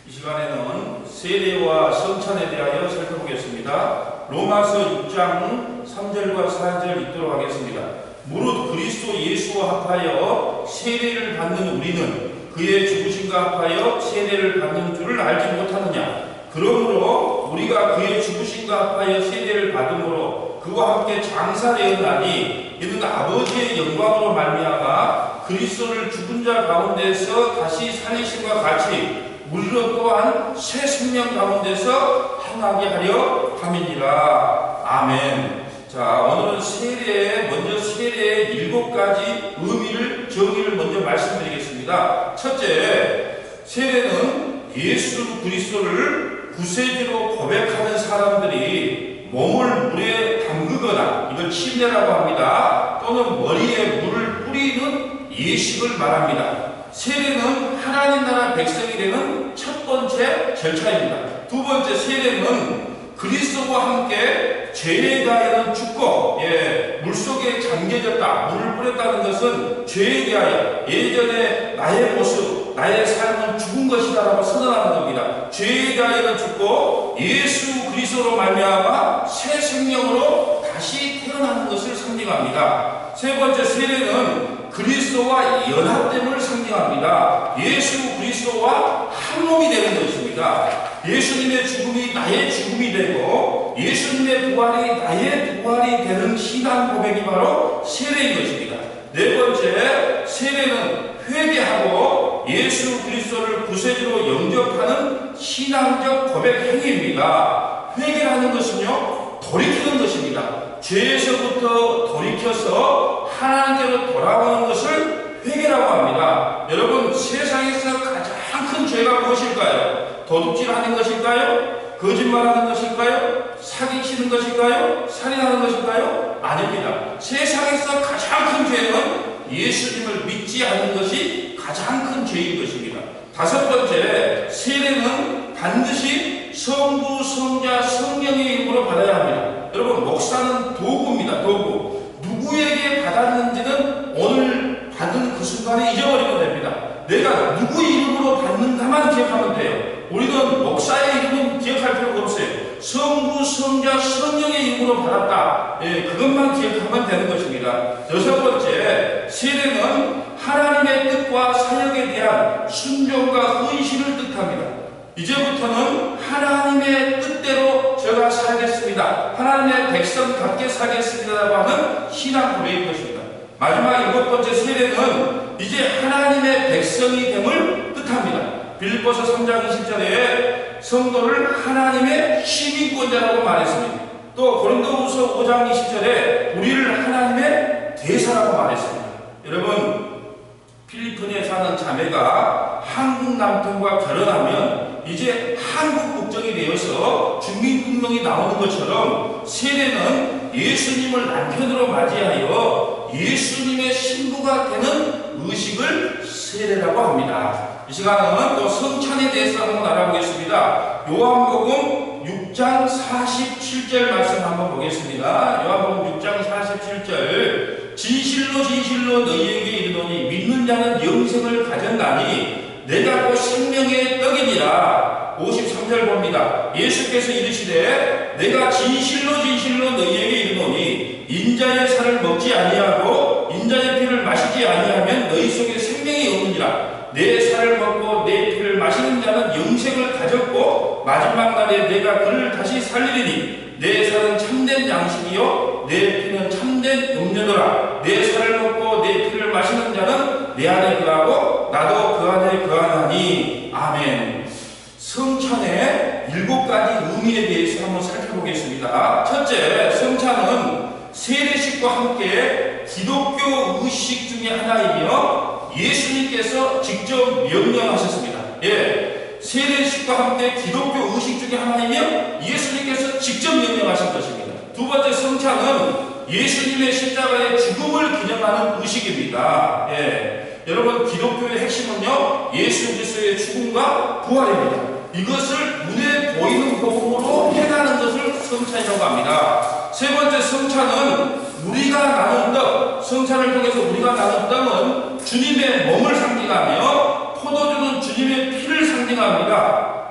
이 시간에는 세례와 성찬에 대하여 살펴보겠습니다. 로마서 6장 3절과 4절 읽도록 하겠습니다. 무릇 그리스도 예수와 합하여 세례를 받는 우리는 그의 죽으심과 합하여 세례를 받는 줄을 알지 못하느냐. 그러므로 우리가 그의 죽으심과 합하여 세례를 받음으로 그와 함께 장사되었나니 이는 아버지의 영광으로 말미암아 그리스도를 죽은 자 가운데서 다시 살리심과 같이 우리로 또한 새 생명 가운데서 행하게 하려 함이니라. 아멘. 자, 오늘은 먼저 세례의 7가지 정의를 먼저 말씀드리겠습니다. 첫째, 세례는 예수 그리스도를 구세주로 고백하는 사람들이 몸을 물에 담그거나 이걸 침례라고 합니다. 또는 머리에 물을 뿌리는 예식을 말합니다. 세례는 하나님 나라 백성이 되는 첫 번째 절차입니다. 두 번째, 세례는 그리스도와 함께 죄에 대하여는 죽고, 물속에 잠겨졌다, 물을 뿌렸다는 것은 죄에 대하여 예전에 나의 모습, 나의 삶은 죽은 것이다라고 선언하는 겁니다. 죄에 대하여는 죽고 예수 그리스도로 말미암아 새 생명으로 다시 태어나는 것을 상징합니다. 세 번째, 세례는 그리스도와 연합됨을 상징합니다. 예수 그리스도와 한 몸이 되는 것입니다. 예수님의 죽음이 나의 죽음이 되고 예수님의 부활이 나의 부활이 되는 신앙 고백이 바로 세례인 것입니다. 네 번째, 세례는 회개하고 예수 그리스도를 구세주로 영접하는 신앙적 고백 행위입니다. 회개하는 것은요, 돌이키는 것입니다. 죄에서부터 돌이켜서 하나님께로 돌아오는 것을 회개라고 합니다. 여러분, 세상에서 가장 큰 죄가 무엇일까요? 도둑질하는 것일까요? 거짓말하는 것일까요? 사기치는 것일까요? 살인하는 것일까요? 아닙니다. 세상에서 가장 큰 죄는 예수님을 믿지 않는 것이 가장 큰 죄인 것입니다. 다섯 번째, 세례는 반드시 성부, 성자, 성령의 이름으로 받아야 합니다. 여러분, 목사는 도구입니다. 도구. 누구에게 받았는지는 오늘 받은 그 순간에 잊어버리면 됩니다. 내가 누구 이름으로 받는가만 기억하면 돼요. 우리는 목사의 이름은 기억할 필요가 없어요. 성부, 성자, 성령의 이름으로 받았다. 그것만 기억하면 되는 것입니다. 여섯 번째, 세례는 하나님의 뜻과 사역에 대한 순종과 헌신을 뜻합니다. 이제부터는 하나님의 뜻대로 제가 살겠습니다. 하나님의 백성답게 살겠습니다라고 하는 신앙 고백인 것입니다. 마지막 7번째, 세례는 이제 하나님의 백성이 됨을 뜻합니다. 빌립보서 3장 20절에 성도를 하나님의 시민권자라고 말했습니다. 또 고린도후서 5장 20절에 우리를 하나님의 대사라고 말했습니다. 여러분, 필리핀에 사는 자매가 한국 남편과 결혼하면 이제 한국 국적이 되어서 주민등록이 나오는 것처럼 세례는 예수님을 남편으로 맞이하여 예수님의 신부가 되는 의식을 세례라고 합니다. 이 시간은 또 성찬에 대해서 한번 알아보겠습니다. 요한복음 6장 47절 말씀 한번 보겠습니다. 요한복음 6장 47절, 진실로 진실로 너희에게 이르노니 믿는 자는 영생을 가졌나니 내가 곧 생명의 떡이니라. 53절 봅니다. 예수께서 이르시되 내가 진실로 진실로 너희에게 이르노니 인자의 살을 먹지 아니하고 인자의 피를 마시지 아니하면 너희 속에 생명이 없느니라. 내 살을 먹고 내 피를 마시는 자는 영생을 가졌고 마지막 날에 내가 그를 다시 살리리니 내 살은 참된 양식이요 내 피는 참된 음료더라. 내 살을 먹고 내 피를 마시는 자는 내 안에 거하고 나도 그 안에 거하나니. 아멘. 성찬의 7가지 의미에 대해서 한번 살펴보겠습니다. 첫째, 성찬은 세례식과 함께 기독교 의식 중에 하나이며 예수님께서 직접 명령하셨습니다. 세례식과 함께 기독교 의식 중에 하나이며 예수님께서 직접 명령하신 것입니다. 두 번째, 성찬은 예수님의 십자가의 죽음을 기념하는 의식입니다. 여러분, 기독교의 핵심은요, 예수 그리스도의 죽음과 부활입니다. 이것을 눈에 보이는 복음으로 행하는 것을 성찬이라고 합니다. 세 번째, 성찬은 우리가 나눈 떡, 성찬을 통해서 우리가 나눈 떡은 주님의 몸을 상징하며 포도주는 주님의 피를 상징합니다.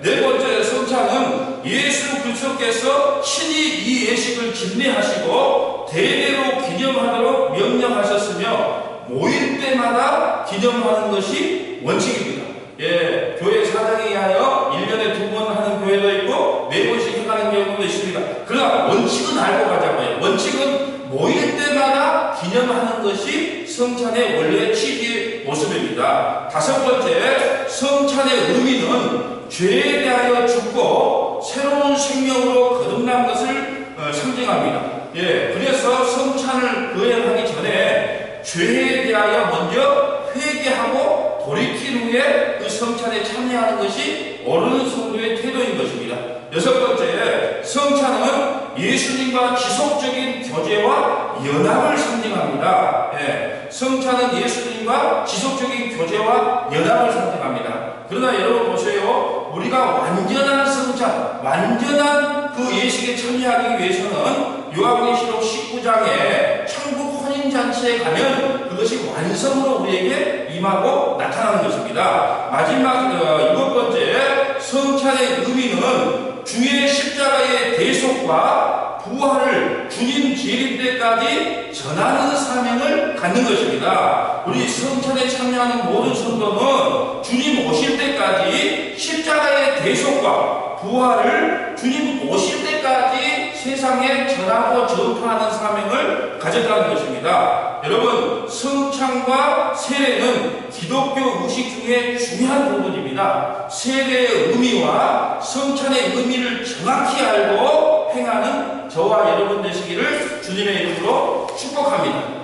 네 번째, 성찬은 예수 그리스도께서 친히 이 예식을 집례하시고 대대로 기념하도록 명령하셨으며 모일 때마다 기념하는 것이 원칙입니다. 교회 사정에 의하여 1년에 2번 하는 교회도 있고 4번씩 해가는 경우도 있습니다. 그러나 원칙은 알고 가자고요. 원칙은 모일 때마다 기념하는 것이 성찬의 원래 취지의 모습입니다. 다섯 번째, 성찬의 의미는 죄에 대하여 죽고 새로운 생명으로 거듭난 것을 상징합니다. 그래서 성찬을 거행하기 전에 죄에 대하여 먼저 회개하고 돌이킨 후에 그 성찬에 참여하는 것이 옳은 성도의 태도인 것입니다. 여섯 번째, 성찬은 예수님과 지속적인 교제와 연합을 상징합니다. 성찬은 예수님과 지속적인 교제와 연합을 상징합니다. 그러나 여러분 보세요. 우리가 완전한 성찬, 완전한 그 예식에 참여하기 위해서는 요한계시록 19장에 천국 혼인잔치에 가면 그것이 완성으로 우리에게 임하고 나타나는 것입니다. 마지막 일곱 번째, 성찬의 의미는 주의 십자가의 대속과 부활을 주님 재림 때까지 전하는 사명을 갖는 것입니다. 우리 성찬에 참여하는 모든 성도는 주님 오실 때까지 십자가의 대속과 부활을 주님 오실 때까지 세상에 전하고 전파하는 사명을 가졌다는 것입니다. 여러분, 성찬과 세례는 기독교 의식 중에 중요한 부분입니다. 세례의 의미와 성찬의 의미를 정확히 알고 행하는 저와 여러분 되시기를 주님의 이름으로 축복합니다.